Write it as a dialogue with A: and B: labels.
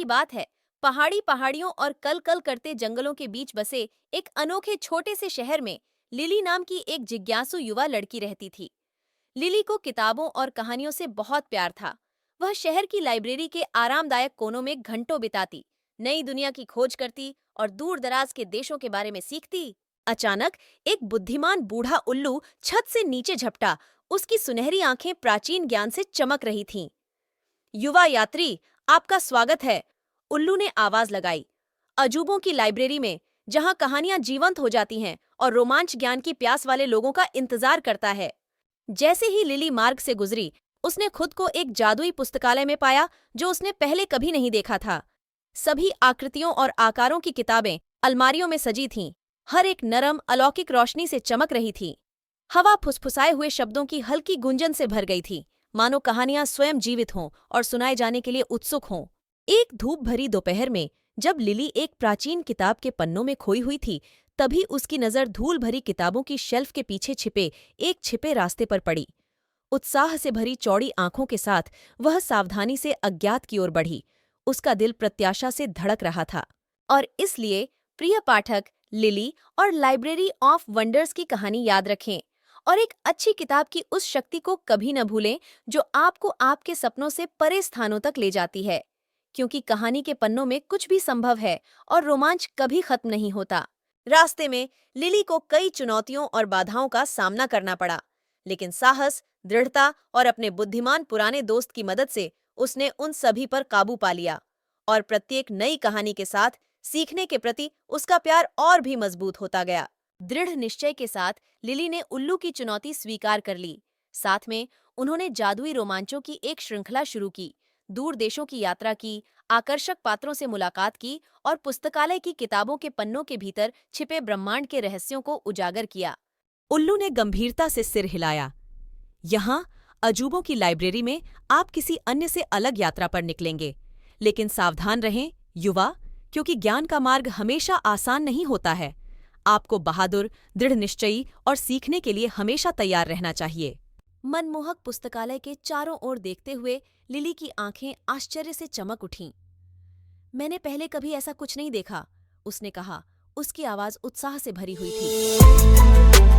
A: की बात है, पहाड़ियों और कल कल करते जंगलों के बीच बसे एक अनोखे छोटे से शहर में लिली नाम की एक जिज्ञासु युवा लड़की रहती थी। लिली को किताबों और कहानियों से बहुत प्यार था। वह शहर की लाइब्रेरी के आरामदायक कोनों में घंटों बिताती, नई दुनिया की खोज करती और दूर दराज के देशों के बारे में सीखती। अचानक एक बुद्धिमान बूढ़ा उल्लू छत से नीचे झपटा। उसकी सुनहरी आंखें प्राचीन ज्ञान से चमक रही थीं। युवा यात्री, आपका स्वागत है, उल्लू ने आवाज लगाई। अजूबों की लाइब्रेरी में, जहां कहानियां जीवंत हो जाती हैं और रोमांच ज्ञान की प्यास वाले लोगों का इंतजार करता है। जैसे ही लिली मार्ग से गुजरी, उसने खुद को एक जादुई पुस्तकालय में पाया जो उसने पहले कभी नहीं देखा था। सभी आकृतियों और आकारों की किताबें अलमारियों में सजी थीं। हर एक नरम, अलौकिक रोशनी से चमक रही थी। हवा फुसफुसाए हुए शब्दों की हल्की गूंजन से भर गई थी, मानो कहानियां स्वयं जीवित हों और सुनाए जाने के लिए उत्सुक हों। एक धूप भरी दोपहर में जब लिली एक प्राचीन किताब के पन्नों में खोई हुई थी, तभी उसकी नजर धूल भरी किताबों की शेल्फ के पीछे छिपे एक छिपे रास्ते पर पड़ी। उत्साह से भरी चौड़ी आंखों के साथ वह सावधानी से अज्ञात की ओर बढ़ी। उसका दिल प्रत्याशा से धड़क रहा था। और इसलिए, प्रिय पाठक, लिली और लाइब्रेरी ऑफ वंडर्स की कहानी याद रखें और एक अच्छी किताब की उस शक्ति को कभी न भूलें जो आपको आपके सपनों से परे स्थानों तक ले जाती है। क्योंकि कहानी के पन्नों में कुछ भी संभव है और रोमांच कभी खत्म नहीं होता। रास्ते में लिली को कई चुनौतियों और बाधाओं का सामना करना पड़ा, लेकिन साहस, दृढ़ता और अपने बुद्धिमान पुराने दोस्त की मदद से उसने उन सभी पर काबू पा लिया। और प्रत्येक नई कहानी के साथ सीखने के प्रति उसका प्यार और भी मजबूत होता गया। दृढ़ निश्चय के साथ लिली ने उल्लू की चुनौती स्वीकार कर ली। साथ में उन्होंने जादुई रोमांचों की एक श्रृंखला शुरू की, दूर देशों की यात्रा की, आकर्षक पात्रों से मुलाकात की और पुस्तकालय की किताबों के पन्नों के भीतर छिपे ब्रह्मांड के रहस्यों को उजागर किया।
B: उल्लू ने गंभीरता से सिर हिलाया। यहाँ अजूबों की लाइब्रेरी में आप किसी अन्य से अलग यात्रा पर निकलेंगे, लेकिन सावधान रहें युवा, क्योंकि ज्ञान का मार्ग हमेशा आसान नहीं होता है। आपको बहादुर, दृढ़ निश्चयी और सीखने के लिए हमेशा तैयार रहना चाहिए।
A: मनमोहक पुस्तकालय के चारों ओर देखते हुए लिली की आंखें आश्चर्य से चमक उठीं। मैंने पहले कभी ऐसा कुछ नहीं देखा, उसने कहा। उसकी आवाज उत्साह से भरी हुई थी।